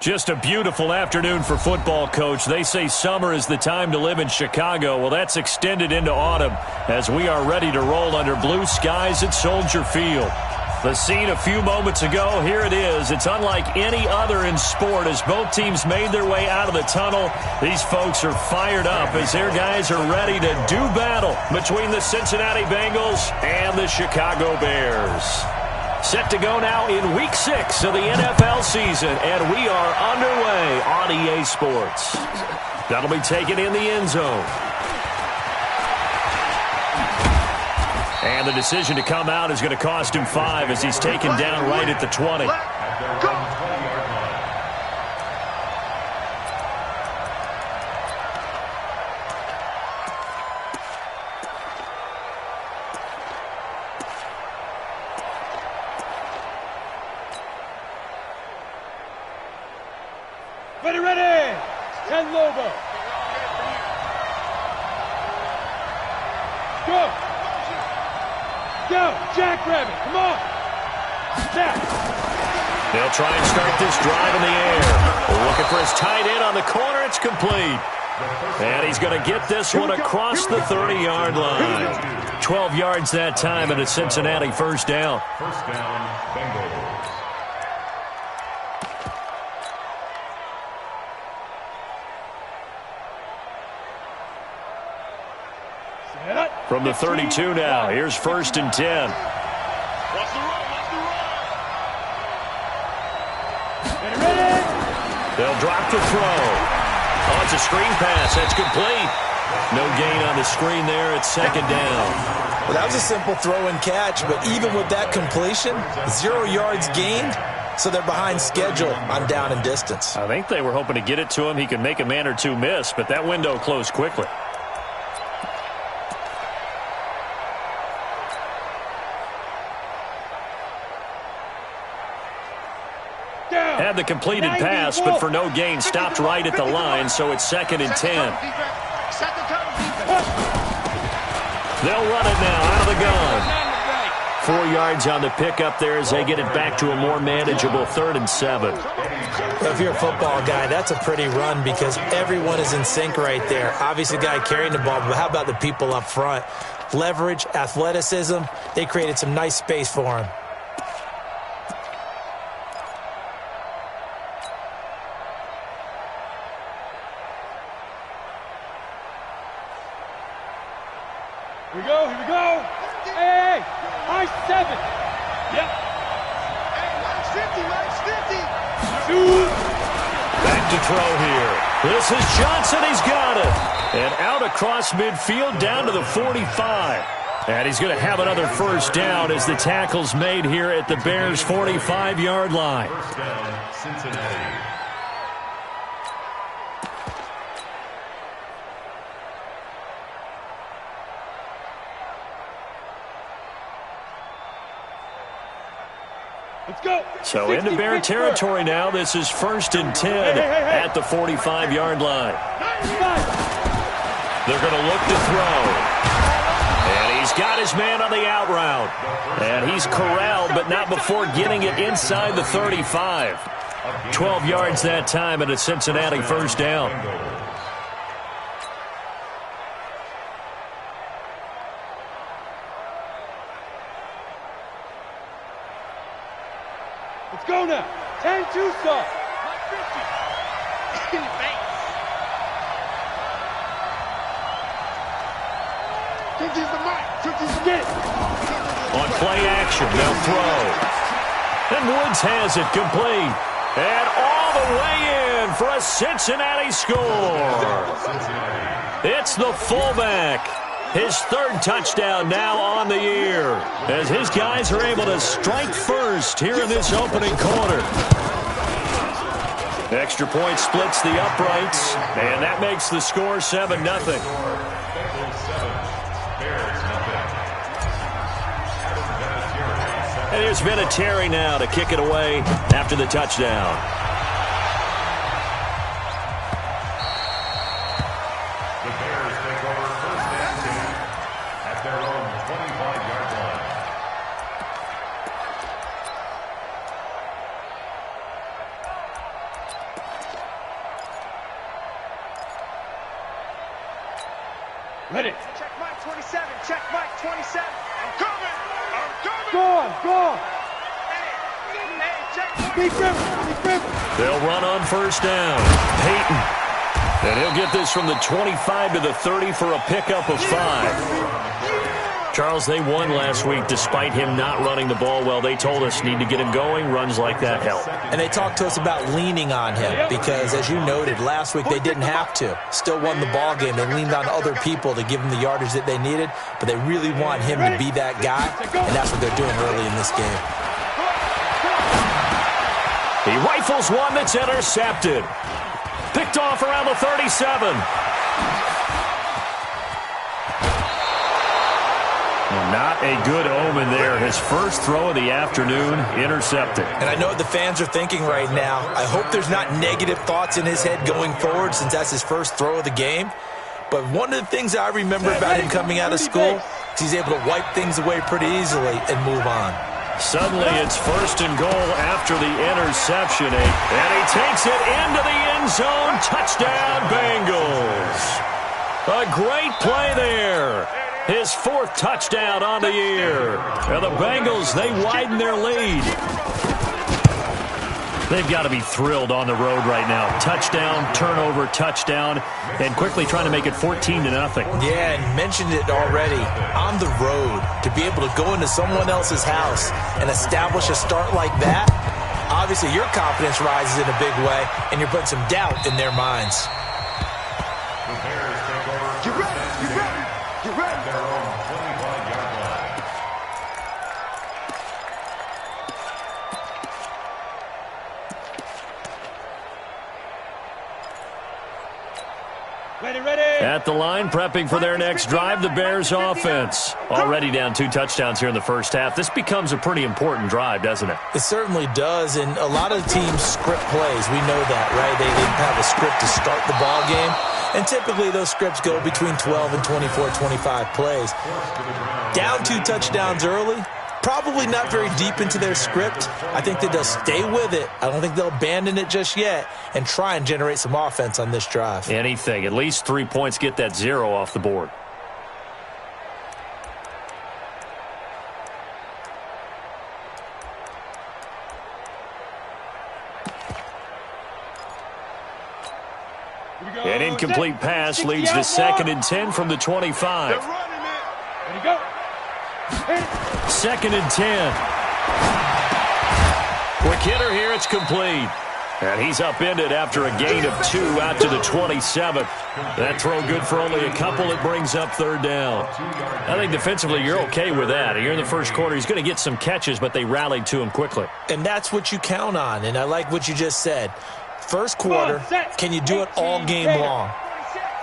Just a beautiful afternoon for football, Coach. They say summer is the time to live in Chicago. Well, that's extended into autumn as we are ready to roll under blue skies at Soldier Field. The scene a few moments ago, here it is. It's unlike any other in sport as both teams made their way out of the tunnel. These folks are fired up as their guys are ready to do battle between the Cincinnati Bengals and the Chicago Bears. Set to go now in Week 6 of the NFL season, and we are underway on EA Sports. That'll be taken in the end zone. And the decision to come out is going to cost him 5 as he's taken down right at the 20. Ready, and Lobo. Go. Go, Jackrabbit, come on. Snap. They'll try and start this drive in the air. Looking for his tight end on the corner. It's complete. And he's going to get this one across the 30-yard line. 12 yards that time and a Cincinnati first down. First down, Bengals. From the 32 now, here's 1st and 10. They'll drop the throw. Oh, it's a screen pass. That's complete. No gain on the screen there. It's 2nd down. Well, that was a simple throw and catch, but even with that completion, 0 yards gained, so they're behind schedule on down and distance. I think they were hoping to get it to him. He could make a man or two miss, but that window closed quickly. Had the completed pass, but for no gain, stopped right at the line, so it's 2nd and 10. They'll run it now out of the gun. 4 yards on the pickup there as they get it back to a more manageable 3rd and 7. Well, if you're a football guy, that's a pretty run because everyone is in sync right there. Obviously, the guy carrying the ball, but how about the people up front? Leverage, athleticism, they created some nice space for him. Here we go. Hey, high 7. Yep. Hey, 50. Back to throw here. This is Johnson. He's got it. And out across midfield down to the 45. And he's going to have another first down as the tackle's made here at the Bears' 45-yard line. First down, Cincinnati. Let's go. So into Bear territory now. This is 1st and 10 at the 45-yard line. They're going to look to throw. And he's got his man on the out route. And he's corralled, but not before getting it inside the 35. 12 yards that time and a Cincinnati first down. Let's go now. 10-2 stop. 50. On play action, they'll throw. And Woods has it complete. And all the way in for a Cincinnati score. It's the fullback. His 3rd touchdown now on the year as his guys are able to strike first here in this opening quarter. Extra point splits the uprights, and that makes the score 7-0. And here's Vinatieri now to kick it away after the touchdown. The Bears take over 1st and 10 at their own 25-yard line. Ready. Check Mike 27. Check Mike 27. I'm coming. I'm coming. Go on, go on. Hey, check Be careful, be careful. They'll run on first down. Peyton. And he'll get this from the 25 to the 30 for a pickup of 5. Charles, they won last week despite him not running the ball well. They told us need to get him going. Runs like that help. And they talked to us about leaning on him because, as you noted, last week they didn't have to. Still won the ball game. They leaned on other people to give them the yardage that they needed, but they really want him to be that guy, and that's what they're doing early in this game. He rifles one that's intercepted. Picked off around the 37. Not a good omen there. His first throw of the afternoon, intercepted. And I know what the fans are thinking right now. I hope there's not negative thoughts in his head going forward since that's his first throw of the game. But one of the things I remember about him coming out of school is he's able to wipe things away pretty easily and move on. Suddenly it's first and goal after the interception. And he takes it into the end zone. Touchdown, Bengals. A great play there. His 4th touchdown on the year. And the Bengals, they widen their lead. They've got to be thrilled on the road right now. Touchdown, turnover, touchdown, and quickly trying to make it 14-0. Yeah, and mentioned it already. On the road, to be able to go into someone else's house and establish a start like that, obviously your confidence rises in a big way, and you're putting some doubt in their minds. The Bears take over. Get ready. Get ready. Get ready. Their own 25-yard line. Ready, ready. At the line, prepping for their next drive, the Bears offense. Already down 2 touchdowns here in the first half. This becomes a pretty important drive, doesn't it? It certainly does, and a lot of teams script plays. We know that, right? They have a script to start the ball game, and typically those scripts go between 12 and 24, 25 plays. Down 2 touchdowns early, probably not very deep into their script. I think that they'll stay with it. I don't think they'll abandon it just yet and try and generate some offense on this drive. Anything. At least 3 points, get that 0 off the board. An incomplete pass leads to 2nd and 10 from the 25. They're running it. Ready, go. 2nd and 10. Quick hitter here, it's complete. And he's upended after a gain of 2 out to the 27th. That throw good for only a couple. It brings up 3rd down. I think defensively you're okay with that. Here in the first quarter, he's going to get some catches, but they rallied to him quickly. And that's what you count on, and I like what you just said. First quarter, can you do it all game long?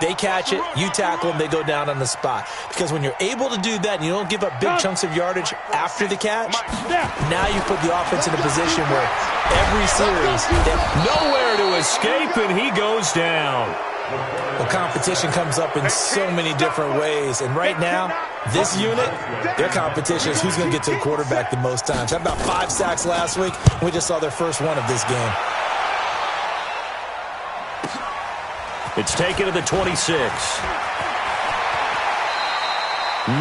They catch it, you tackle them, they go down on the spot. Because when you're able to do that and you don't give up big chunks of yardage after the catch, now you put the offense in a position where every series, Nowhere to escape, and he goes down. the competition comes up in so many different ways. And right now, this unit, their competition is who's going to get to the quarterback the most times. Had about 5 sacks last week, and we just saw their first one of this game. It's taken to the 26.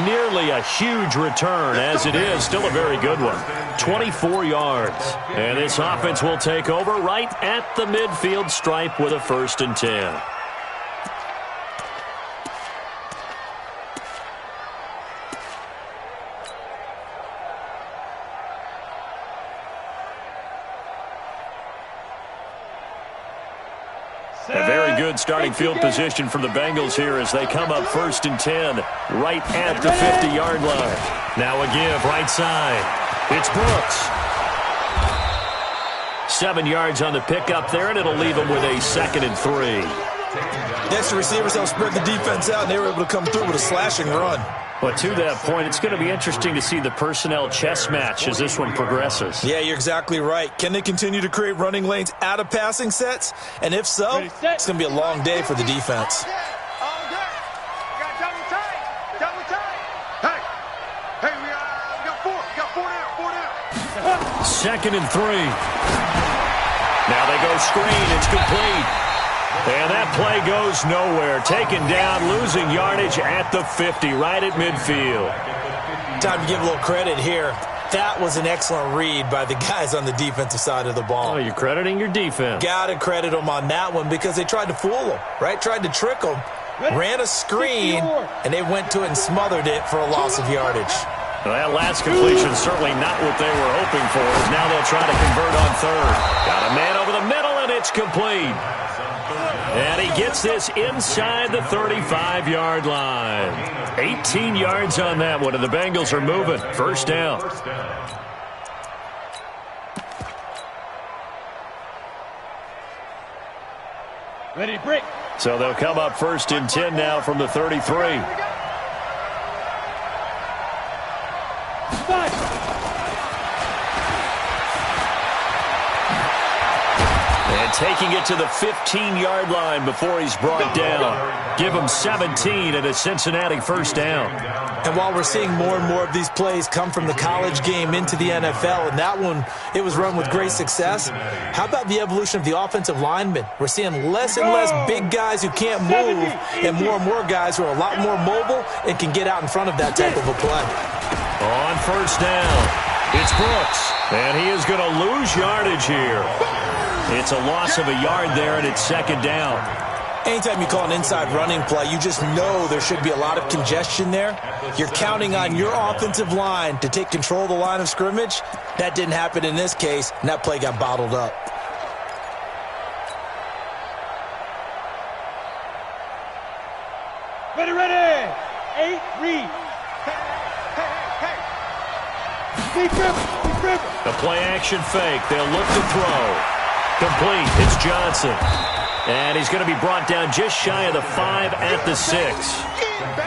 Nearly a huge return, as it is. Still a very good one. 24 yards. And this offense will take over right at the midfield stripe with a 1st and 10. A very good starting field position for the Bengals here as they come up 1st and 10 right at the 50-yard line. Now a give right side. It's Brooks. 7 yards on the pickup there, and it'll leave them with a 2nd and 3. Next, the receivers helped spread the defense out, and they were able to come through with a slashing run. But to that point, it's going to be interesting to see the personnel chess match as this one progresses. Yeah, you're exactly right. Can they continue to create running lanes out of passing sets? And if so, it's going to be a long day for the defense. All day. We got double tight. Double tight. Hey, we got 4. We got 4 down. 4 down. 2nd and 3. Now they go screen. It's complete. And that play goes nowhere. Taken down, losing yardage at the 50, right at midfield. Time to give a little credit here. That was an excellent read by the guys on the defensive side of the ball. Oh, you're crediting your defense. Got to credit them on that one because they tried to fool them, right? Tried to trick them. Ran a screen, and they went to it and smothered it for a loss of yardage. Well, that last completion certainly not what they were hoping for. Now they'll try to convert on third. Got a man over the middle, and it's complete. And he gets this inside the 35-yard line. 18 yards on that one, and the Bengals are moving. First down. Ready to break. So they'll come up first and 10 now from the 33. And taking it to the 15-yard line before he's brought down. Give him 17 and a Cincinnati first down. And while we're seeing more and more of these plays come from the college game into the NFL, and that one, it was run with great success, how about the evolution of the offensive linemen? We're seeing less and less big guys who can't move and more guys who are a lot more mobile and can get out in front of that type of a play. On first down, it's Brooks, and he is going to lose yardage here. It's a loss of a yard there, and it's second down. Anytime you call an inside running play, you just know there should be a lot of congestion there. You're counting on your offensive line to take control of the line of scrimmage. That didn't happen in this case, and that play got bottled up. Ready, ready. 8, read. Deep dribble. The play-action fake. They'll look to throw. Complete. It's Johnson. And he's going to be brought down just shy of the 5 at the 6.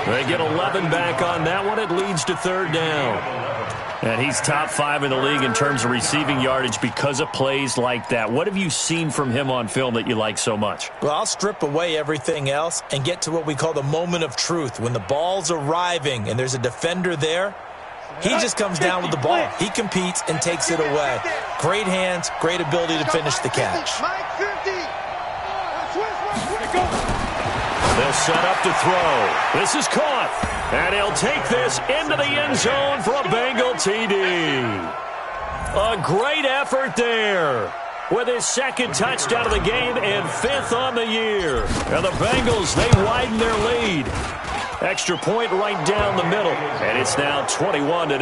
They get 11 back on that one. It leads to third down. And he's top 5 in the league in terms of receiving yardage because of plays like that. What have you seen from him on film that you like so much? Well, I'll strip away everything else and get to what we call the moment of truth. When the ball's arriving and there's a defender there, he just comes down with the ball. He competes and takes it away. Great hands, great ability to finish the catch. They'll set up to throw. This is caught. And he'll take this into the end zone for a Bengal TD. A great effort there with his second touchdown of the game and 5th on the year. And the Bengals, they widen their lead. Extra point right down the middle. And it's now 21-0.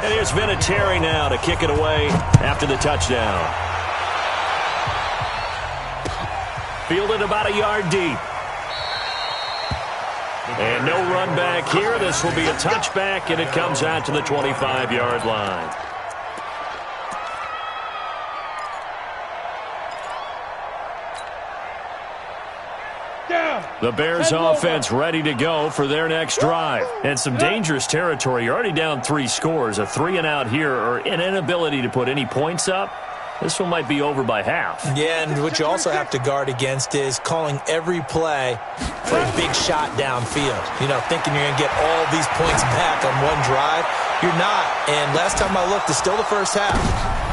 And here's Vinatieri now to kick it away after the touchdown. Fielded about a yard deep. And no run back here. This will be a touchback, and it comes out to the 25-yard line. The Bears offense ready to go for their next drive. And some dangerous territory. You're already down 3 scores. A 3-and-out here or an inability to put any points up. This one might be over by half. Yeah, and what you also have to guard against is calling every play for a big shot downfield. You know, thinking you're going to get all these points back on one drive. You're not. And last time I looked, it's still the first half.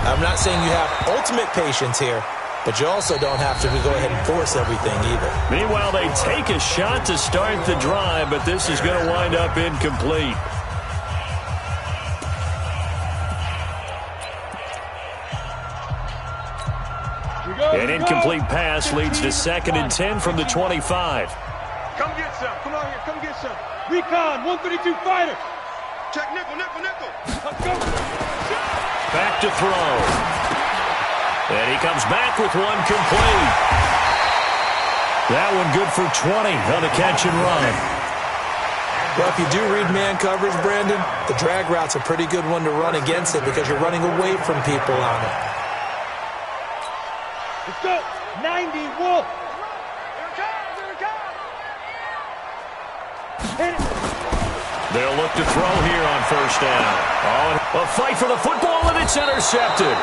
I'm not saying you have ultimate patience here, but you also don't have to go ahead and force everything either. Meanwhile, they take a shot to start the drive, but this is going to wind up incomplete. An incomplete pass leads to 2nd and 10 from the 25. Come get some. Come on here. Come get some. Recon, 132 fighter. Check nickel. Let's go. Back to throw. And he comes back with one complete. That one good for 20 on the catch and run. Well, if you do read man coverage, Brandon, the drag route's a pretty good one to run against it because you're running away from people on it. Let's go. 90 Wolf. Hit it. They'll look to throw here on first down. Oh, a fight for the football, and it's intercepted.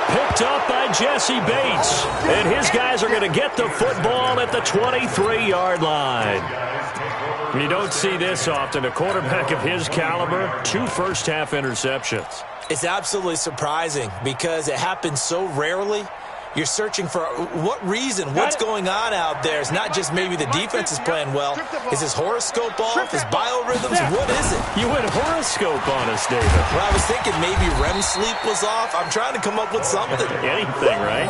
Picked up by Jesse Bates. And his guys are going to get the football at the 23-yard line. You don't see this often. A quarterback of his caliber, 2 first-half interceptions. It's absolutely surprising because it happens so rarely. You're searching for what reason, what's going on out there. It's not just maybe the defense is playing well. Is his horoscope off? His biorhythms? What is it? You went horoscope on us, David. Well, I was thinking maybe REM sleep was off. I'm trying to come up with something. Anything, right?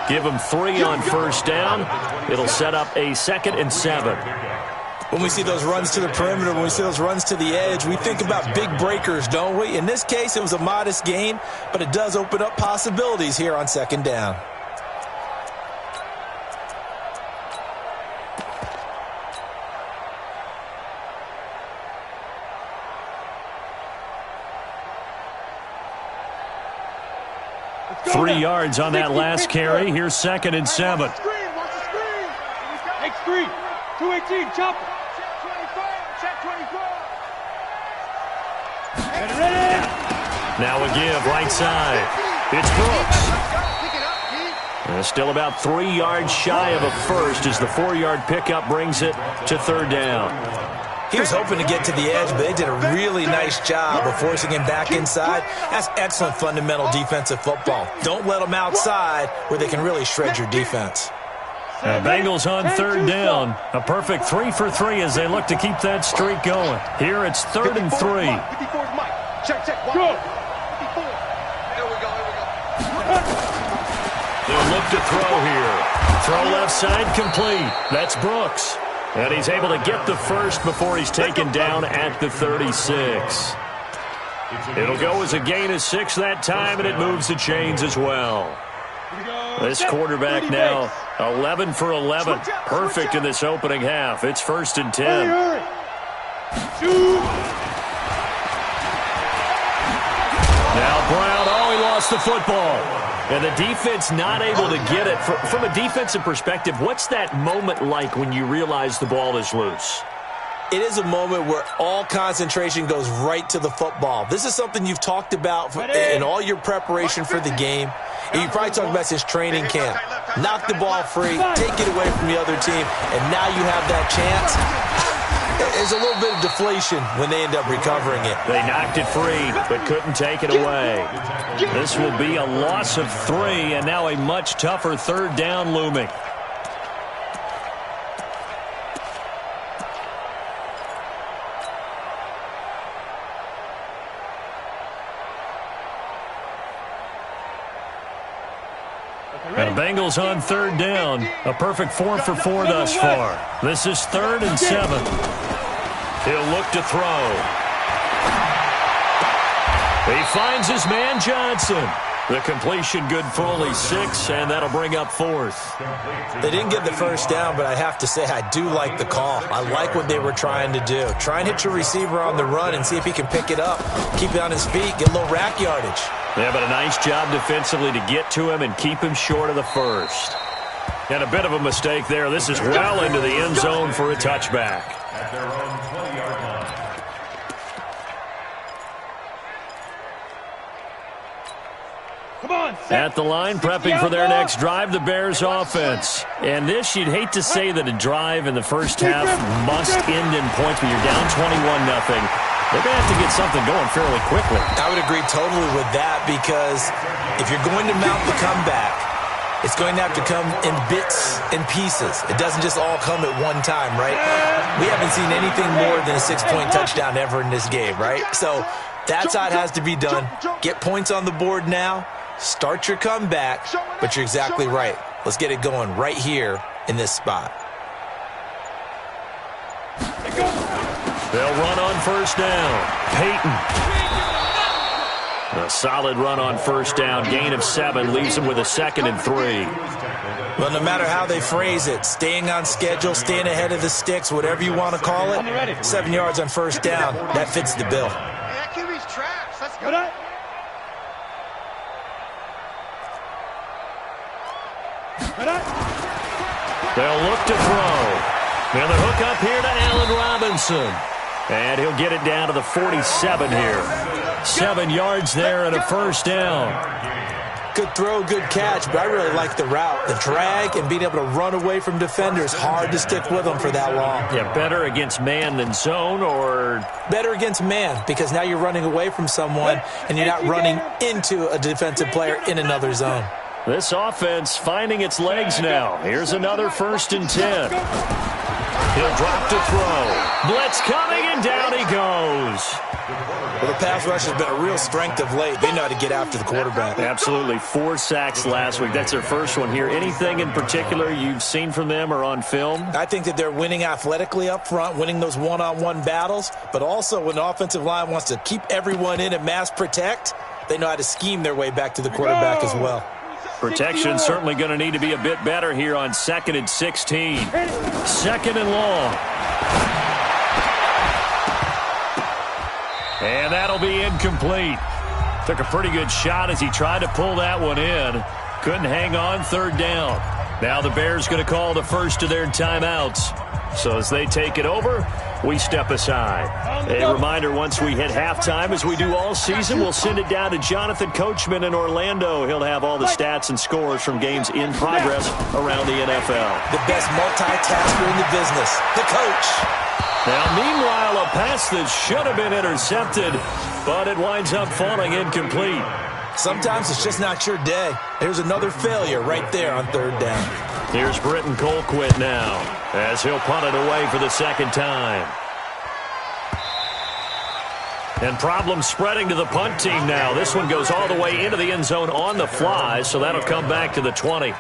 Give him 3 on first down. It'll set up a 2nd and 7. When we see those runs to the perimeter, when we see those runs to the edge, we think about big breakers, don't we? In this case, it was a modest gain, but it does open up possibilities here on 2nd down. Three yards on that last carry. Here's 2nd and 7. Watch the screen. Take screen. 218, chop. Check 24. Get ready. Now a give right side. It's Brooks. Still about 3 yards shy of a first as the 4-yard pickup brings it to 3rd down. He was hoping to get to the edge, but they did a really nice job of forcing him back inside. That's excellent fundamental defensive football. Don't let them outside where they can really shred your defense. Bengals on 3rd down. A perfect 3 for 3 as they look to keep that streak going. Here it's 3rd and 3. 54's Mike. Check. Go. 54. Here we go. They'll look to throw here. Throw left side complete. That's Brooks. And he's able to get the first before he's taken down at the 36. It'll go as a gain of 6 that time, and it moves the chains as well. This quarterback now 11 for 11. Perfect in this opening half. It's 1st and 10. Now Brown, he lost the football. And the defense not able to get it. From a defensive perspective, what's that moment like when you realize the ball is loose? It is a moment where all concentration goes right to the football. This is something you've talked about in all your preparation for the game. And you probably talked about since training camp. Knock the ball free, take it away from the other team, and now you have that chance. There's a little bit of deflation when they end up recovering it. They knocked it free, but couldn't take it away. This will be a loss of 3, and now a much tougher 3rd down looming. And the Bengals on 3rd down. A perfect 4 for 4 thus far. This is 3rd and 7. He'll look to throw. He finds his man Johnson. The completion good for only 6, and that'll bring up 4th. They didn't get the first down, but I have to say I do like the call. I like what they were trying to do. Try and hit your receiver on the run and see if he can pick it up. Keep it on his feet, get a little rack yardage. Yeah, but a nice job defensively to get to him and keep him short of the first. And a bit of a mistake there. This is well into the end zone for a touchback. At their own 20-yard line. Come on, At the line, prepping for their next drive, the Bears offense. And this, you'd hate to say that a drive in the first half must end in points, but you're down 21-0. They're going to have to get something going fairly quickly. I would agree totally with that because if you're going to mount the comeback, it's going to have to come in bits and pieces. It doesn't just all come at one time, right? We haven't seen anything more than a 6-point touchdown ever in this game, right? So that's how it has to be done. Get points on the board now. Start your comeback, but you're exactly right. Let's get it going right here in this spot. They'll run on first down. Peyton. A solid run on first down. Gain of 7 leaves them with a 2nd and 3. Well, no matter how they phrase it, staying on schedule, staying ahead of the sticks, whatever you want to call it, 7 yards on first down, that fits the bill. That QB's trash. Let's go. They'll look to throw. And the hook up here to Allen Robinson. And he'll get it down to the 47 here. 7 yards there and a first down. Good throw, good catch, but I really like the route. The drag and being able to run away from defenders. Hard to stick with them for that long. Yeah, better against man than zone, or? Better against man, because now you're running away from someone and you're not running into a defensive player in another zone. This offense finding its legs now. Here's another 1st and 10. He'll drop to throw. Blitz coming, and down he goes. Well, the pass rush has been a real strength of late. They know how to get after the quarterback. Absolutely. 4 sacks last week. That's their first one here. Anything in particular you've seen from them or on film? I think that they're winning athletically up front, winning those one-on-one battles, but also when the offensive line wants to keep everyone in and mass protect, they know how to scheme their way back to the quarterback as well. Protection certainly going to need to be a bit better here on 2nd and 16. 2nd and long. And that'll be incomplete. Took a pretty good shot as he tried to pull that one in. Couldn't hang on, 3rd down. Now the Bears going to call the first of their timeouts. So as they take it over, we step aside. A reminder, once we hit halftime, as we do all season, we'll send it down to Jonathan Coachman in Orlando. He'll have all the stats and scores from games in progress around the NFL. The best multitasker in the business, the coach. Now, meanwhile, a pass that should have been intercepted, but it winds up falling incomplete. Sometimes it's just not your day. There's another failure right there on 3rd down. Here's Britton Colquitt now, as he'll punt it away for the 2nd time. And problems spreading to the punt team now. This one goes all the way into the end zone on the fly, so that'll come back to the 20.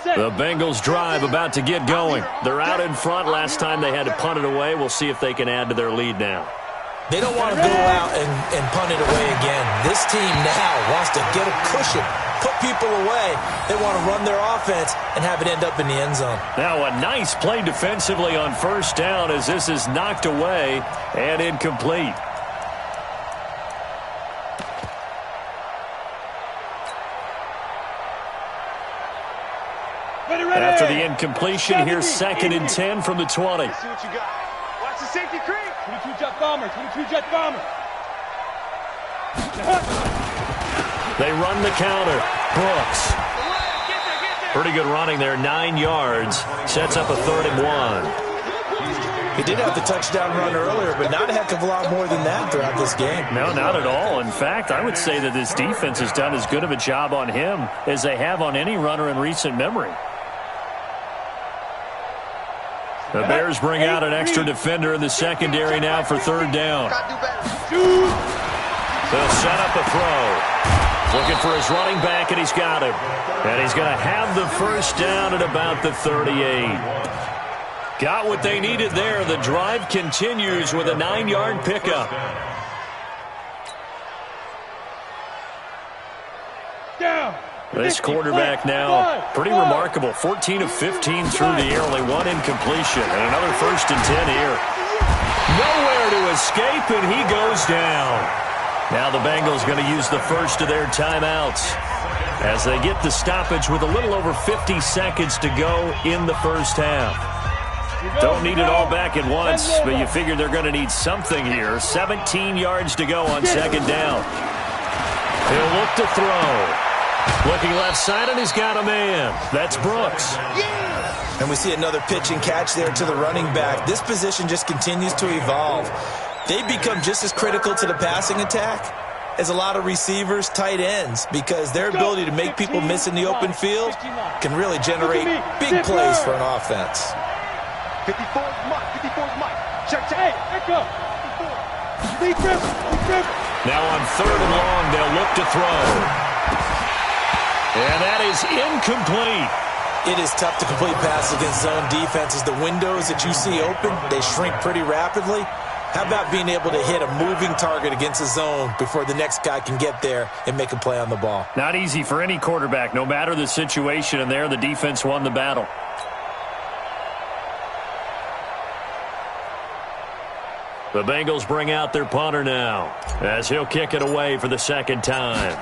The Bengals drive about to get going. They're out in front. Last time they had to punt it away. We'll see if they can add to their lead now. They don't want to go out and punt it away again. This team now wants to get a cushion, put people away. They want to run their offense and have it end up in the end zone. Now a nice play defensively on 1st down as this is knocked away and incomplete. After the incompletion, here's 2nd and 10 from the 20. See what you got. Watch the safety creep. 22 jet bomber, 22 jet bomber. They run the counter. Brooks. Pretty good running there, 9 yards. Sets up a 3rd and 1. He did have the touchdown run earlier, but not a heck of a lot more than that throughout this game. No, not at all. In fact, I would say that this defense has done as good of a job on him as they have on any runner in recent memory. The Bears bring out an extra defender in the secondary now for 3rd down. They'll set up a throw. Looking for his running back, and he's got him. And he's going to have the 1st down at about the 38. Got what they needed there. The drive continues with a 9-yard pickup. Down. This quarterback now, pretty remarkable. 14 of 15 through the air, only 1 incompletion. And another 1st and 10 here. Nowhere to escape, and he goes down. Now the Bengals going to use the first of their timeouts as they get the stoppage with a little over 50 seconds to go in the 1st half. Don't need it all back at once, but you figure they're going to need something here. 17 yards to go on 2nd down. He'll look to throw. Looking left side, and he's got a man. That's Brooks. And we see another pitch and catch there to the running back. This position just continues to evolve. They become just as critical to the passing attack as a lot of receivers, tight ends, because their ability to make people miss in the open field can really generate big plays for an offense. 54's Mike. 54's Mike. Check. Hey, back up. 54. Now on 3rd and long, they'll look to throw. And that is incomplete. It is tough to complete passes against zone defenses. The windows that you see open, they shrink pretty rapidly. How about being able to hit a moving target against a zone before the next guy can get there and make a play on the ball? Not easy for any quarterback, no matter the situation, and there the defense won the battle. The Bengals bring out their punter now as he'll kick it away for the 2nd time.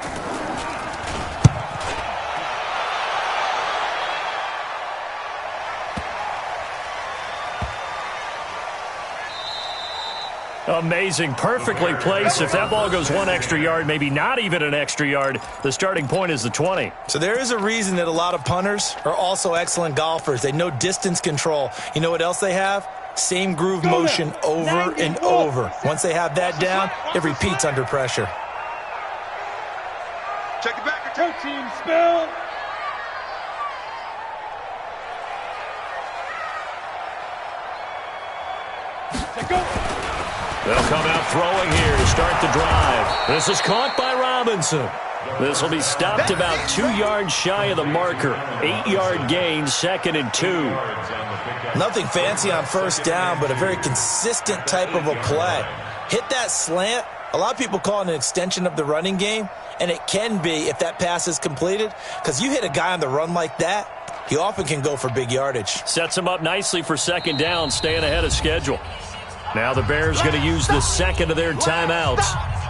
Amazing. Perfectly placed. If that ball goes 1 extra yard, maybe not even an extra yard, the starting point is the 20. So there is a reason that a lot of punters are also excellent golfers. They know distance control. You know what else they have? Same groove motion over and over. Once they have that down, it repeats under pressure. Check it back. Go team, spell. Let's go. They'll come out throwing here to start the drive. This is caught by Robinson. This will be stopped about 2 yards shy of the marker. 8-yard gain, 2nd and 2. Nothing fancy on first down, but a very consistent type of a play. Hit that slant. A lot of people call it an extension of the running game, and it can be if that pass is completed, because you hit a guy on the run like that, he often can go for big yardage. Sets him up nicely for 2nd down, staying ahead of schedule. Now the Bears going to use the second of their timeouts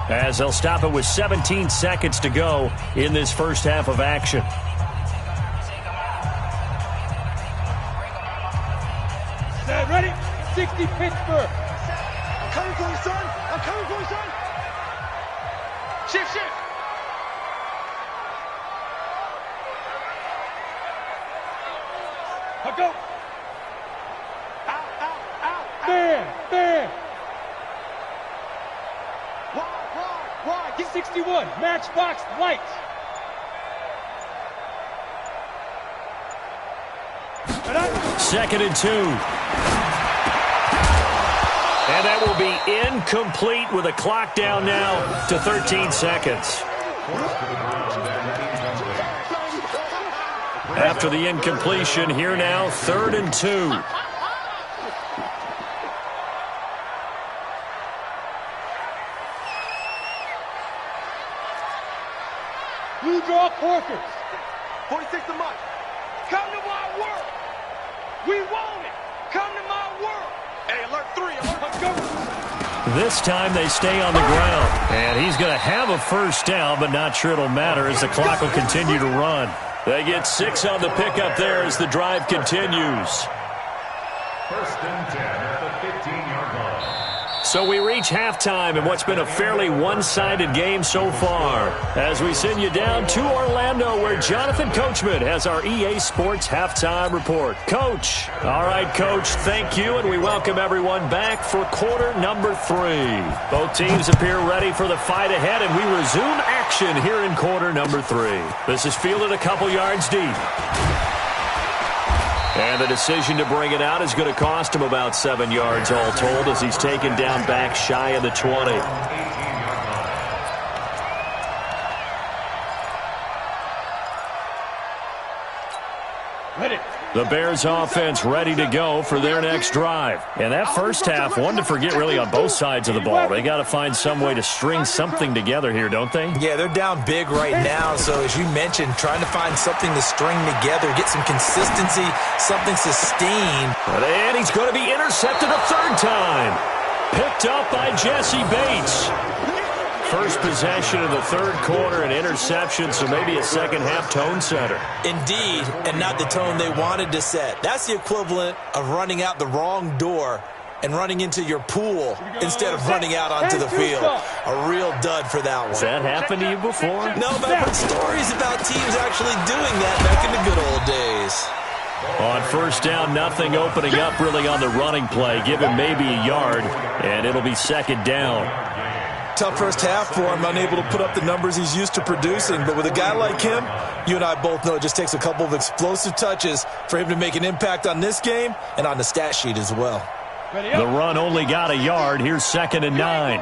as they'll stop it with 17 seconds to go in this first half of action. Set, ready? 60 Pittsburgh. I'm coming for you, son. I'm coming for you, son. Shift, shift. I'll go. Out, out, out. Bam. Wide. Get 61. Matchbox light. And 2nd and 2. And that will be incomplete with a clock down now to 13 seconds. After the incompletion, here now, 3rd and 2. Blue draw Corkers. 46 a month. Come to my world. We want it. Come to my world. Hey, alert 3. Let's go. This time they stay on the ground. And he's going to have a first down, but not sure it'll matter as the clock will continue to run. They get 6 on the pickup there as the drive continues. 1st and 10 at the 15-yard line. So we reach halftime in what's been a fairly one-sided game so far. As we send you down to Orlando, where Jonathan Coachman has our EA Sports Halftime Report. Coach. All right, Coach, thank you, and we welcome everyone back for quarter number 3. Both teams appear ready for the fight ahead, and we resume action here in quarter number 3. This is fielded a couple yards deep. And the decision to bring it out is going to cost him about 7 yards all told as he's taken down back shy of the 20. Ready. The Bears offense ready to go for their next drive. And that first half, one to forget really on both sides of the ball. They got to find some way to string something together here, don't they? Yeah, they're down big right now. So as you mentioned, trying to find something to string together, get some consistency, something sustained. And he's going to be intercepted a 3rd time. Picked up by Jesse Bates. First possession of the 3rd quarter, an interception, so maybe a second-half tone setter. Indeed, and not the tone they wanted to set. That's the equivalent of running out the wrong door and running into your pool instead of running out onto the field. A real dud for that one. Has that happened to you before? No, but I've heard stories about teams actually doing that back in the good old days. On first down, nothing opening up really on the running play. Give him maybe a yard, and it'll be 2nd down. Tough first half for him, unable to put up the numbers he's used to producing. But with a guy like him, you and I both know it just takes a couple of explosive touches for him to make an impact on this game and on the stat sheet as well. The run only got a yard. Here's 2nd and 9.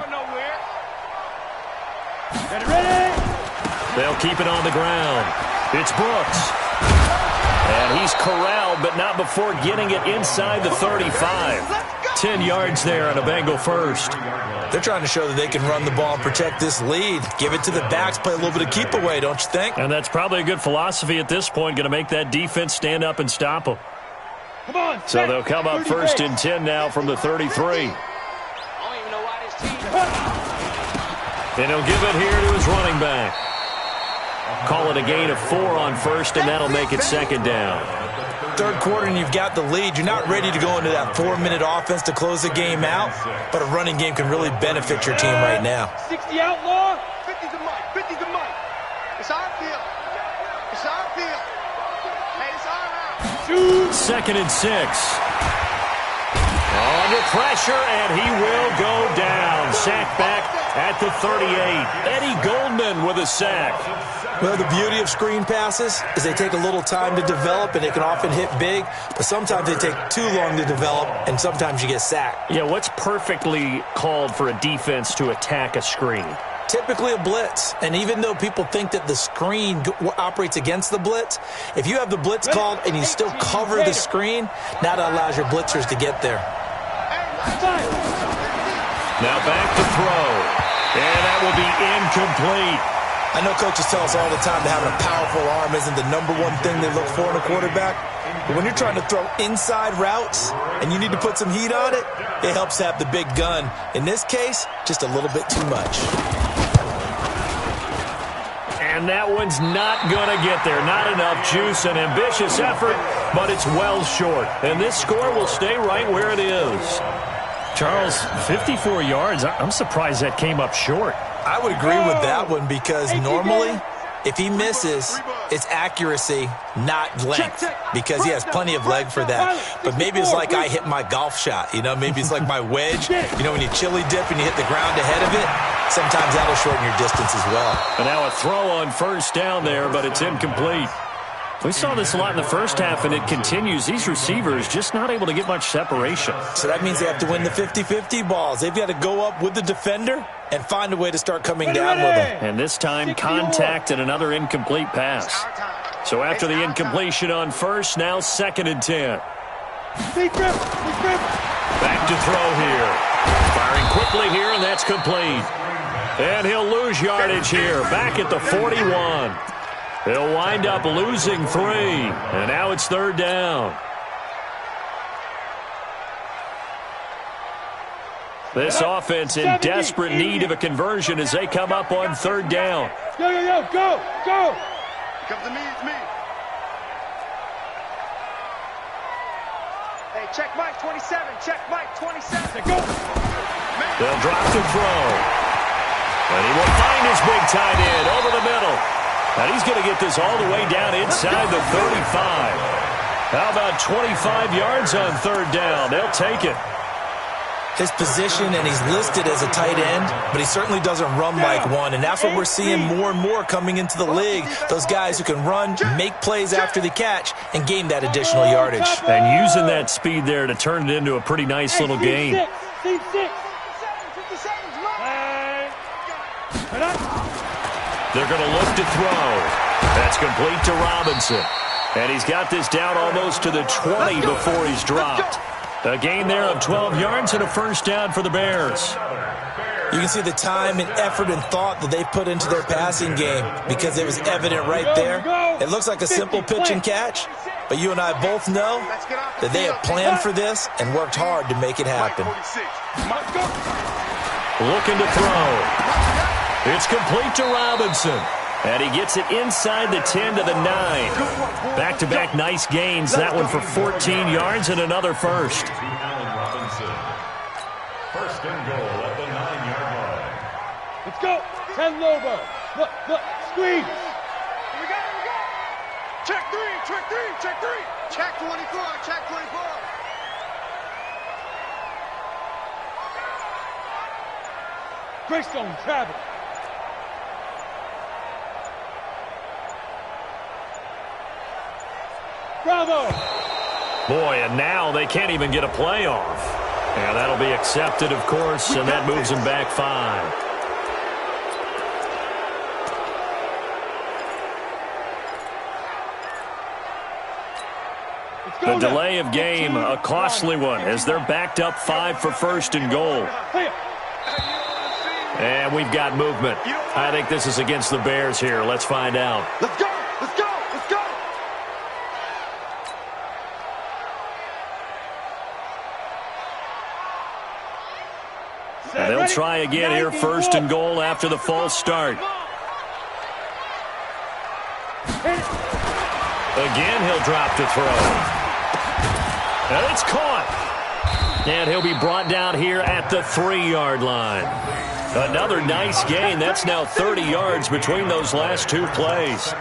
They'll keep it on the ground. It's Brooks. And he's corralled, but not before getting it inside the 35. 10 yards there on a Bengal first. They're trying to show that they can run the ball and protect this lead. Give it to the backs, play a little bit of keep away, don't you think? And that's probably a good philosophy at this point, going to make that defense stand up and stop them. Come on. So they'll come up 1st and 10 now from the 33. I don't even know why this team. And he'll give it here to his running back. Call it a gain of 4 on 1st, and that'll make it 2nd down. Third quarter and you've got the lead. You're not ready to go into that 4-minute offense to close the game out, but a running game can really benefit your team right now. 60 outlaw, 50's a mic, 50's a mic. It's our field. It's our field. Hey, it's our house. 2nd and 6. Under pressure, and he will go down. Sack back at the 38. Eddie Goldman with a sack. Well, the beauty of screen passes is they take a little time to develop, and they can often hit big, but sometimes they take too long to develop, and sometimes you get sacked. Yeah, what's perfectly called for a defense to attack a screen? Typically a blitz, and even though people think that the screen operates against the blitz, if you have the blitz called and you still cover the screen, now that allows your blitzers to get there. Now back to throw, and that will be incomplete. I know coaches tell us all the time that having a powerful arm isn't the #1 thing they look for in a quarterback, but when you're trying to throw inside routes and you need to put some heat on it, it helps to have the big gun. In this case, just a little bit too much. And that one's not going to get there. Not enough juice, an ambitious effort, but it's well short. And this score will stay right where it is. Charles, 54 yards. I'm surprised that came up short. I would agree with that one because normally, if he misses, it's accuracy, not length, because he has plenty of leg for that. But maybe it's like I hit my golf shot, you know? Maybe it's like my wedge. You know, when you chili dip and you hit the ground ahead of it, sometimes that'll shorten your distance as well. And now a throw on first down there, but it's incomplete. We saw this a lot in the first half, and it continues. These receivers just not able to get much separation. So that means they have to win the 50-50 balls. They've got to go up with the defender and find a way to start coming down with them. And this time, contact and another incomplete pass. So after the incompletion on first, now 2nd and 10. Back to throw here. Firing quickly here, and that's complete. And he'll lose yardage here, back at the 41. He'll wind up losing 3, and now it's 3rd down. This offense in desperate need of a conversion as they come up on 3rd down. Go, go! Come to me, it's me. Hey, check Mike 27, check Mike 27. Go! They'll drop the throw. And he will find his big tight end over the middle. And he's going to get this all the way down inside the 35. How about 25 yards on 3rd down? They'll take it. His position, and he's listed as a tight end, but he certainly doesn't run like one, and that's what we're seeing more and more coming into the league. Those guys who can run, make plays after the catch, and gain that additional yardage. And using that speed there to turn it into a pretty nice little game. They're going to look to throw. That's complete to Robinson. And he's got this down almost to the 20 before he's dropped. A gain there of 12 yards and a first down for the Bears. You can see the time and effort and thought that they put into their passing game because it was evident right there. It looks like a simple pitch and catch, but you and I both know that they have planned for this and worked hard to make it happen. Looking to throw. It's complete to Robinson. And he gets it inside the 10 to the 9. Back-to-back nice gains. That one for 14 yards and another first. First and goal at the 9-yard line. Let's go. 10 Lobo. Look, screen. Here we go. Check 3. Check 24. Check 24. Greystone travel. Bravo! Boy, and now they can't even get a play off. Yeah, that'll be accepted, of course, and that moves them back 5. The delay of game, a costly one, as they're backed up 5 for first and goal. And we've got movement. I think this is against the Bears here. Let's find out. Let's go! And they'll try again here, first and goal after the false start. Again, he'll drop to throw. And it's caught. And he'll be brought down here at the 3-yard line. Another nice gain. That's now 30 yards between those last two plays.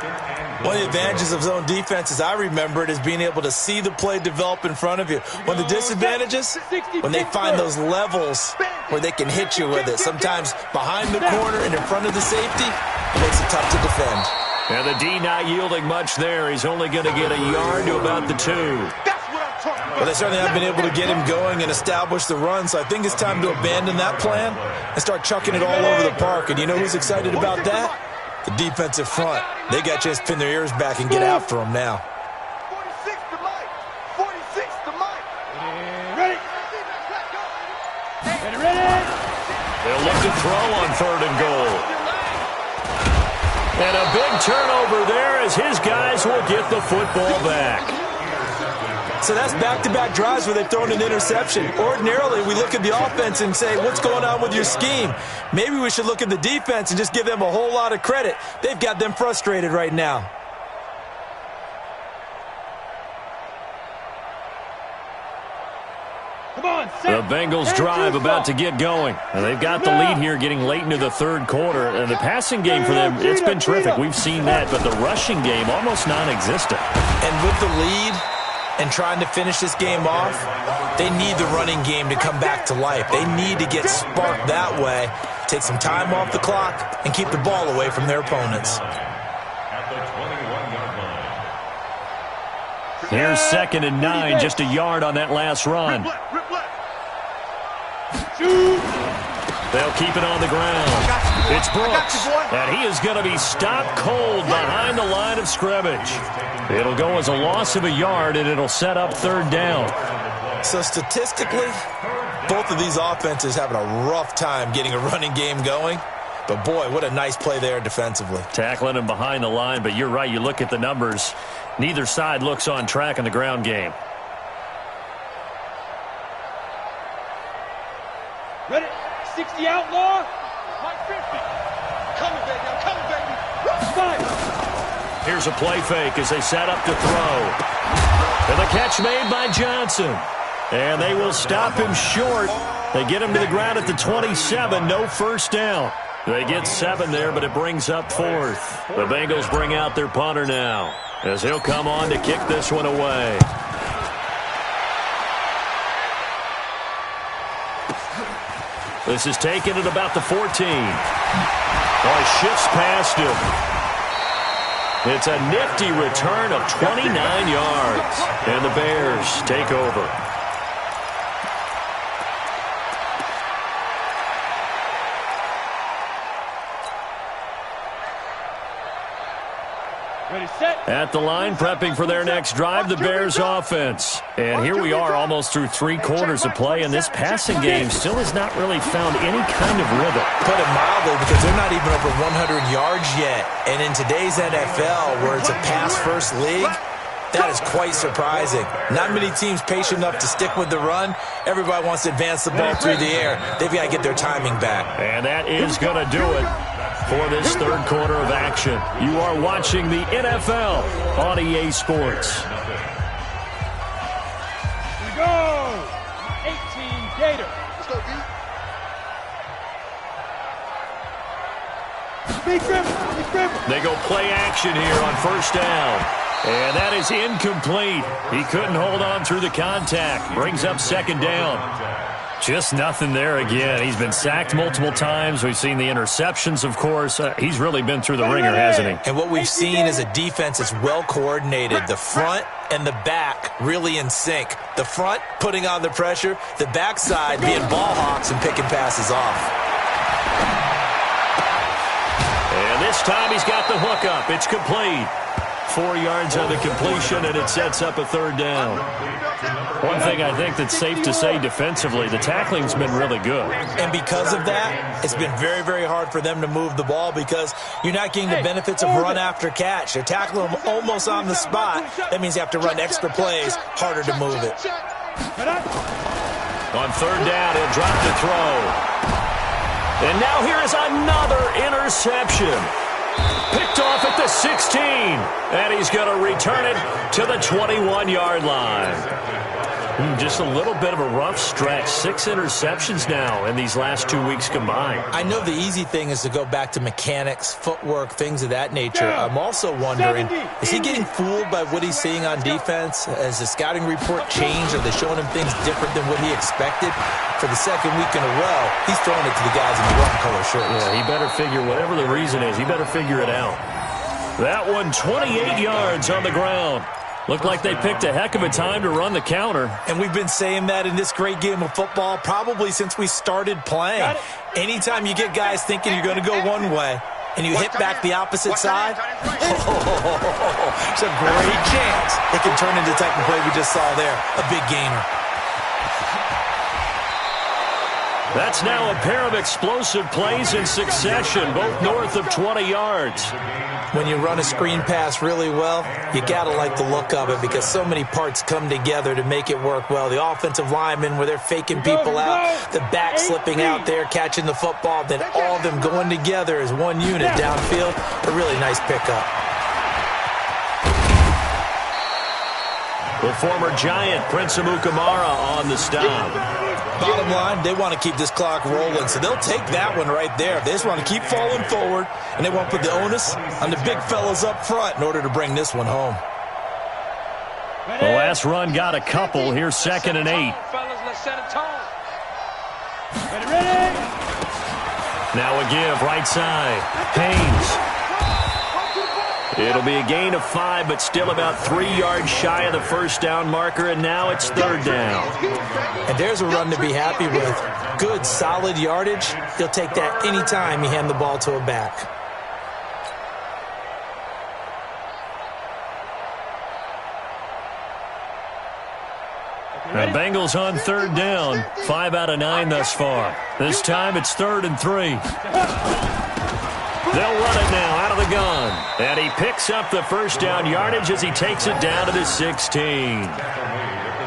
One of the advantages of zone defense, as I remember it, is being able to see the play develop in front of you. One of the disadvantages, when they find those levels where they can hit you with it, sometimes behind the corner and in front of the safety, it makes it tough to defend. And the D not yielding much there. He's only going to get a yard to about the 2. Well, they certainly have been able to get him going and establish the run, so I think it's time to abandon that plan and start chucking it all over the park. And you know who's excited about that? The defensive front. They got a chance to pin their ears back and get after him now. 46 to Mike. 46 to Mike. Ready. Ready. They'll look to throw on 3rd and goal. And a big turnover there as his guys will get the football back. So that's back-to-back drives where they've thrown an interception. Ordinarily, we look at the offense and say, what's going on with your scheme? Maybe we should look at the defense and just give them a whole lot of credit. They've got them frustrated right now. Come on, the Bengals drive about to get going. And they've got the lead here getting late into the 3rd quarter. And the passing game for them, it's been terrific. We've seen that. But the rushing game, almost non-existent. And with the lead and trying to finish this game off, they need the running game to come back to life. They need to get sparked that way, take some time off the clock, and keep the ball away from their opponents. Here's 2nd and 9, just a yard on that last run. They'll keep it on the ground. It's Brooks, and he is going to be stopped cold behind the line of scrimmage. It'll go as a loss of a yard, and it'll set up 3rd down. So statistically, both of these offenses having a rough time getting a running game going. But, boy, what a nice play there defensively. Tackling him behind the line, but you're right. You look at the numbers. Neither side looks on track in the ground game. Ready? 60 outlaw. Mike 50. Coming, baby. I'm coming, baby. Five. Here's a play fake as they set up to throw. And the catch made by Johnson. And they will stop him short. They get him to the ground at the 27. No 1st down. They get 7 there, but it brings up 4th. The Bengals bring out their punter now as he'll come on to kick this one away. This is taken at about the 14. Oh, shifts past him. It's a nifty return of 29 yards. And the Bears take over. Ready, set. At the line, prepping for their next drive, the Bears offense. And here we are almost through 3 quarters of play, and this passing game still has not really found any kind of rhythm. Put it mildly, because they're not even over 100 yards yet. And in today's NFL, where it's a pass-first league, that is quite surprising. Not many teams patient enough to stick with the run. Everybody wants to advance the ball through the air. They've got to get their timing back. And that is going to do it for this 3rd quarter of action. You are watching the NFL on EA Sports. Here we go. 18 Gator. Let's go, D. Big dribble. Big dribble. They go play action here on 1st down. And that is incomplete. He couldn't hold on through the contact. Brings up 2nd down. Just nothing there again. He's been sacked multiple times. We've seen the interceptions, of course. He's really been through the ringer, hasn't he? And what we've seen is a defense that's well coordinated. The front and the back really in sync. The front putting on the pressure. The backside being ball hawks and picking passes off. And this time he's got the hook up. It's complete. 4 yards on the completion, and it sets up a 3rd down. One thing I think that's safe to say defensively, the tackling's been really good. And because of that, it's been very, very hard for them to move the ball because you're not getting the benefits of run after catch. They're tackling them almost on the spot. That means you have to run extra plays, harder to move it. On 3rd down, he'll drop the throw. And now here is another interception. Picked off at the 16. And he's going to return it to the 21-yard line. Just a little bit of a rough stretch. 6 interceptions now in these last 2 weeks combined. I know the easy thing is to go back to mechanics, footwork, things of that nature. I'm also wondering, is he getting fooled by what he's seeing on defense? Has the scouting report changed? Are they showing him things different than what he expected? For the second week in a row, he's throwing it to the guys in the wrong color shirts. Yeah, he better figure, whatever the reason is, he better figure it out. That one, 28 yards on the ground. Looked like they picked a heck of a time to run the counter. And we've been saying that in this great game of football probably since we started playing. Anytime you get guys thinking you're going to go one way and you hit back the opposite side, it's a great chance it can turn into the type of play we just saw there, a big gainer. That's now a pair of explosive plays in succession, both north of 20 yards. When you run a screen pass really well, you got to like the look of it because so many parts come together to make it work well. The offensive linemen where they're faking people out, the back slipping out there, catching the football, then all of them going together as one unit downfield. A really nice pickup. The former Giant, Prince Amukamara, on the stop. Bottom line, they want to keep this clock rolling, so they'll take that one right there. They just want to keep falling forward, and they want to put the onus on the big fellas up front in order to bring this one home. The last run got a couple. Here's 2nd and 8. Now a give, right side. Haynes. It'll be a gain of 5, but still about 3 yards shy of the first down marker, and now it's 3rd down. And there's a run to be happy with. Good, solid yardage. He'll take that any time you hand the ball to a back. The Bengals on 3rd down. 5 out of 9 thus far. This time it's 3rd and 3. They'll run it now out of the gun. And he picks up the first down yardage as he takes it down to the 16.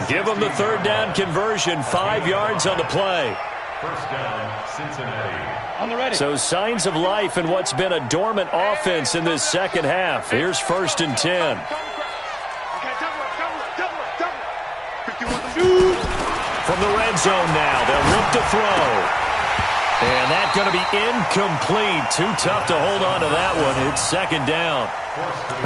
Give him the 3rd down conversion, 5 yards on the play. First down, Cincinnati. On the ready. So signs of life in what's been a dormant offense in this second half. Here's 1st and 10. From the red zone now, they'll look to throw. And that's going to be incomplete. Too tough to hold on to that one. It's 2nd down.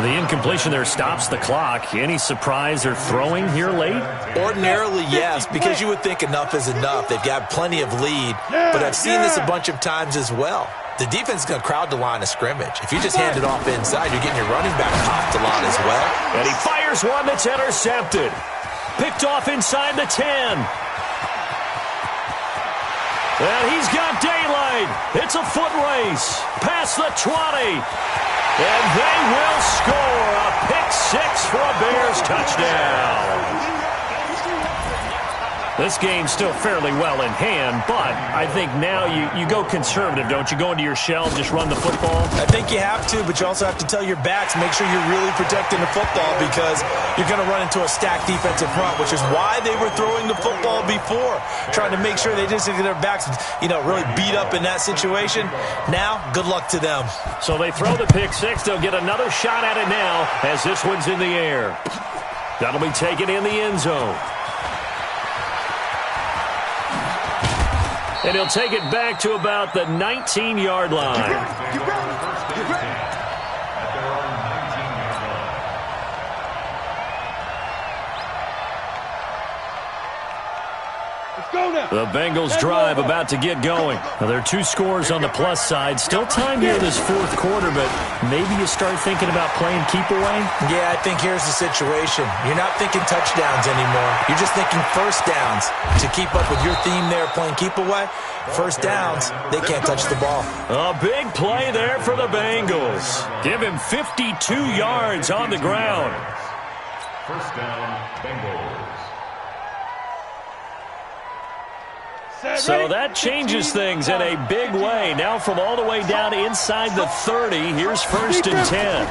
The incompletion there stops the clock. Any surprise they're throwing here late? Ordinarily, yes, because you would think enough is enough. They've got plenty of lead, but I've seen this a bunch of times as well. The defense is going to crowd the line of scrimmage. If you just hand it off inside, you're getting your running back popped a lot as well. And he fires one that's intercepted. Picked off inside the 10. And he's got daylight. It's a foot race. Past the 20. And they will score a pick 6 for a Bears touchdown. This game's still fairly well in hand, but I think now you go conservative, don't you? Go into your shell and just run the football? I think you have to, but you also have to tell your backs, make sure you're really protecting the football because you're going to run into a stacked defensive front, which is why they were throwing the football before, trying to make sure they just get their backs, really beat up in that situation. Now, good luck to them. So they throw the pick 6. They'll get another shot at it now as this one's in the air. That'll be taken in the end zone. And he'll take it back to about the 19-yard line. The Bengals drive about to get going. Now, there are 2 scores on the plus side. Still time here in this 4th quarter, but maybe you start thinking about playing keep away? Yeah, I think here's the situation. You're not thinking touchdowns anymore. You're just thinking first downs. To keep up with your theme there, playing keep away, first downs, they can't touch the ball. A big play there for the Bengals. Give him 52 yards on the ground. First down, Bengals. So that changes things in a big way. Now from all the way down inside the 30, here's 1st and 10.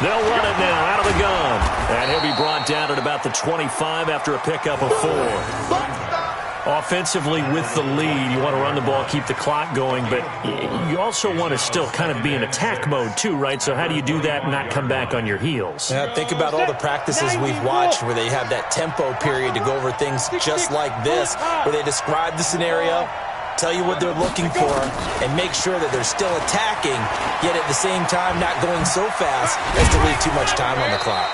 They'll run it now out of the gun. And he'll be brought down at about the 25 after a pickup of 4. Offensively with the lead, you want to run the ball, keep the clock going, but you also want to still kind of be in attack mode too, right? So how do you do that and not come back on your heels? Yeah, think about all the practices we've watched where they have that tempo period to go over things just like this, where they describe the scenario, tell you what they're looking for, and make sure that they're still attacking, yet at the same time not going so fast as to leave too much time on the clock.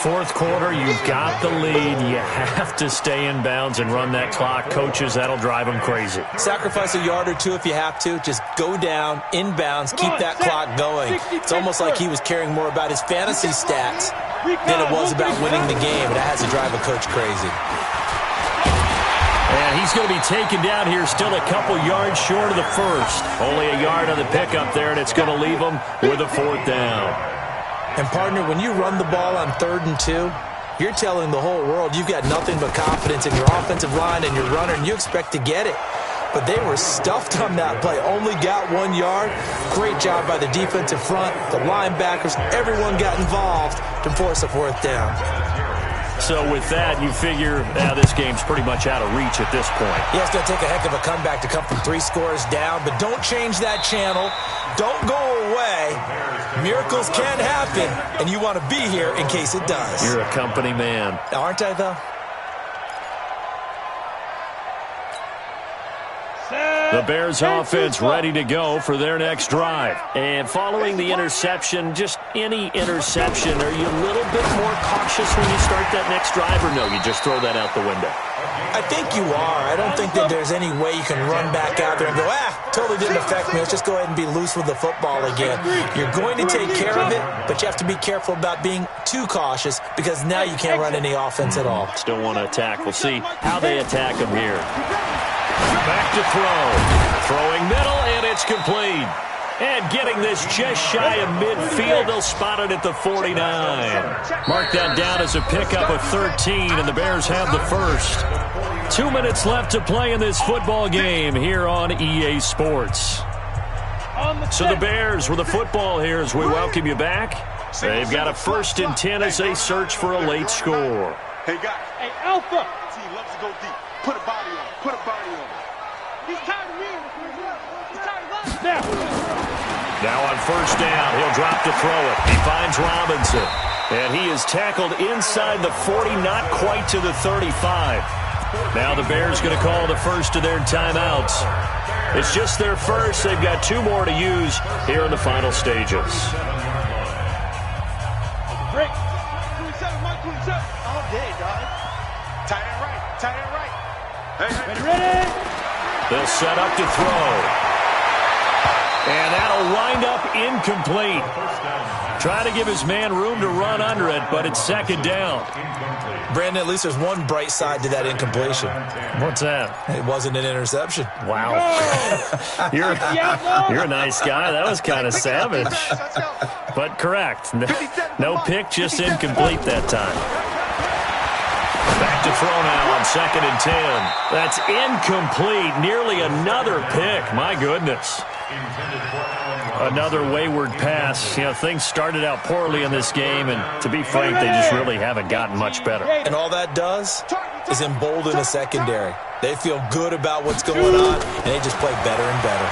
Fourth quarter, you've got the lead. You have to stay in bounds and run that clock. Coaches, that'll drive them crazy. Sacrifice a yard or two if you have to. Just go down, in bounds, keep that clock going. It's almost like he was caring more about his fantasy stats than it was about winning the game. And that has to drive a coach crazy. And he's going to be taken down here, still a couple yards short of the first. Only a yard on the pickup there, and it's going to leave him with a fourth down. And, partner, when you run the ball on 3rd and 2, you're telling the whole world you've got nothing but confidence in your offensive line and your runner, and you expect to get it. But they were stuffed on that play, only got 1 yard. Great job by the defensive front, the linebackers, everyone got involved to force a fourth down. So with that, you figure this game's pretty much out of reach at this point. Yeah, it's going to take a heck of a comeback to come from 3 scores down, but don't change that channel. Don't go away. Miracles can happen, and you want to be here in case it does. You're a company man. Aren't I, though? The Bears offense ready to go for their next drive. And following the interception, just any interception, are you a little bit more cautious when you start that next drive, or no, you just throw that out the window? I think you are. I don't think that there's any way you can run back out there and go, totally didn't affect me. Let's just go ahead and be loose with the football again. You're going to take care of it, but you have to be careful about being too cautious because now you can't run any offense at all. Still want to attack. We'll see how they attack them here. Back to throw. Throwing middle, and it's complete. And getting this just shy of midfield, they'll spot it at the 49. Mark that down as a pickup of 13, and the Bears have the first. 2 minutes left to play in this football game here on EA Sports. So the Bears with the football here as we welcome you back. They've got a 1st and 10 as they search for a late score. Hey, guys. Hey, Alpha. Team loves to go deep. Put a body on. Put a body on. He's tired of me. He's tired of us. Now on 1st down, he'll drop to throw it. He finds Robinson. And he is tackled inside the 40, not quite to the 35. Now the Bears going to call the first of their timeouts. It's just their first. They've got 2 more to use here in the final stages. Break. 27, Mike 27. All day, dog. Tight end right. Tight end right. Hey, ready? They'll set up to throw. And that'll wind up incomplete. Trying to give his man room to run under it, but it's 2nd down. Brandon, at least there's one bright side to that incompletion. What's that? It wasn't an interception. Wow. You're a nice guy. That was kind of savage. But correct. No pick, just incomplete that time. Back to throw now on 2nd and 10. That's incomplete. Nearly another pick. My goodness. Another wayward pass. You know, things started out poorly in this game, and to be frank, they just really haven't gotten much better. And all that does is embolden a secondary. They feel good about what's going on, and they just play better and better.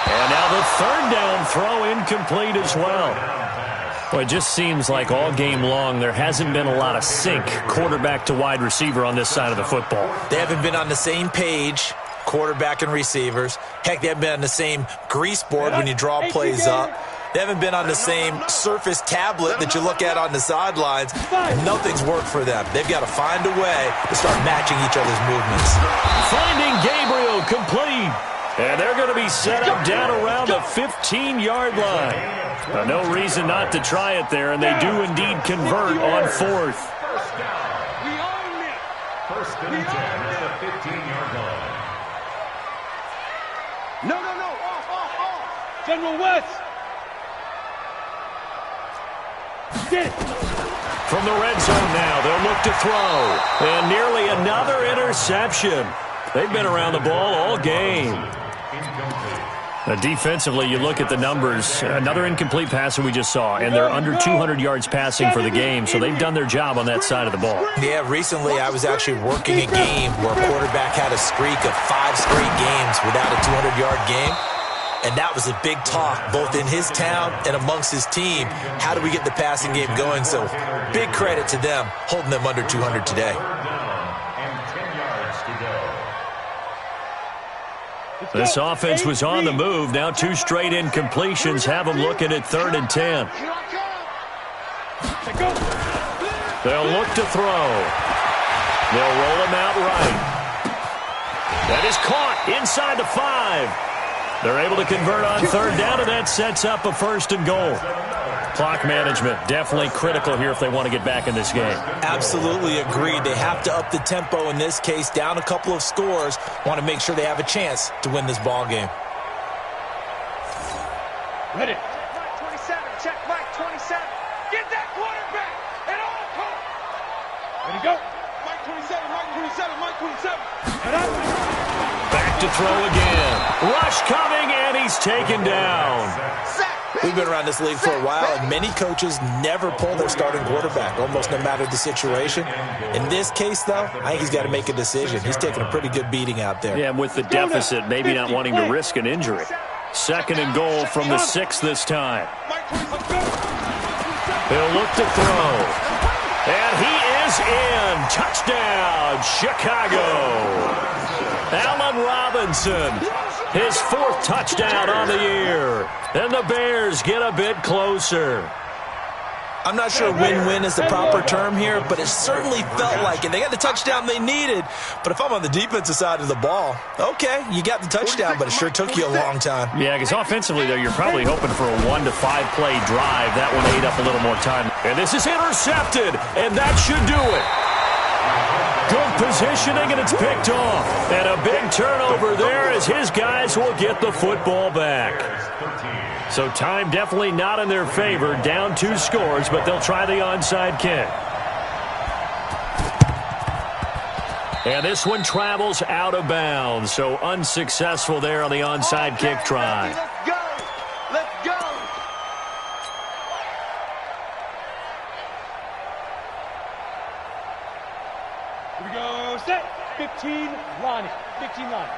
And now the 3rd down throw incomplete as well. Well, it just seems like all game long there hasn't been a lot of sync quarterback to wide receiver on this side of the football. They haven't been on the same page, quarterback and receivers. Heck, they haven't been on the same grease board when you draw plays up. They haven't been on the same Surface tablet that you look at on the sidelines. Nothing's worked for them. They've got to find a way to start matching each other's movements. Finding Gabriel complete. And they're going to be set up down around the 15-yard line. No reason not to try it there, and they do indeed convert on 4th. We own it. 1st and 10 at the 15-yard line. No. Off. General West. Get it. From the red zone now, they'll look to throw. And nearly another interception. They've been around the ball all game. Defensively, you look at the numbers. Another incomplete pass that we just saw, and they're under 200 yards passing for the game, so they've done their job on that side of the ball. Yeah, recently I was actually working a game where a quarterback had a streak of 5 straight games without a 200-yard game, and that was a big talk both in his town and amongst his team. How do we get the passing game going? So big credit to them holding them under 200 today. This offense was on the move. Now 2 straight incompletions have them looking at 3rd and 10. They'll look to throw. They'll roll him out right. That is caught inside the 5. They're able to convert on 3rd down, and that sets up a 1st and goal. Clock management definitely critical here if they want to get back in this game. Absolutely agreed. They have to up the tempo in this case, down a couple of scores. Want to make sure they have a chance to win this ball game. Ready. Mike 27, check Mike 27. Get that quarterback at all costs. Ready, go. Mike 27, Mike 27, Mike 27. And up. Back to throw again. Rush coming, and he's taken down. We've been around this league for a while, and many coaches never pull their starting quarterback, almost no matter the situation. In this case, though, I think he's got to make a decision. He's taking a pretty good beating out there. Yeah, with the deficit, maybe not wanting to risk an injury. 2nd and goal from the 6 this time. He'll look to throw. And he is in. Touchdown, Chicago. Allen Robinson, his 4th touchdown on the year. And the Bears get a bit closer. I'm not sure win-win is the proper term here, but it certainly felt like it. They got the touchdown they needed. But if I'm on the defensive side of the ball, okay, you got the touchdown, but it sure took you a long time. Yeah, because offensively, though, you're probably hoping for a 1 to 5 play drive. That one ate up a little more time. And this is intercepted, and that should do it. Good positioning, and it's picked off. And a big turnover there as his guys will get the football back. So time definitely not in their favor. Down 2 scores, but they'll try the onside kick. And this one travels out of bounds. So unsuccessful there on the onside kick try. Let's go. Let's go. Here we go. Set. 15, Lonnie. 15, Lonnie.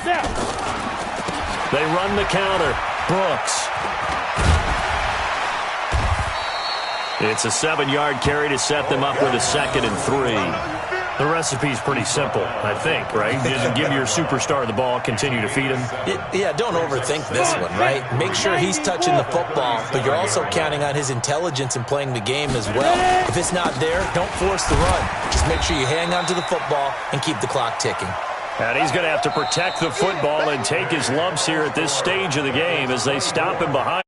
Now. They run the counter. Brooks. It's a 7-yard carry to set them up with a 2nd and 3. The recipe's pretty simple, I think, right? Just give your superstar the ball, continue to feed him. Yeah, don't overthink this one, right? Make sure he's touching the football, but you're also counting on his intelligence in playing the game as well. If it's not there, don't force the run. Just make sure you hang on to the football and keep the clock ticking. And he's going to have to protect the football and take his lumps here at this stage of the game as they stop him behind.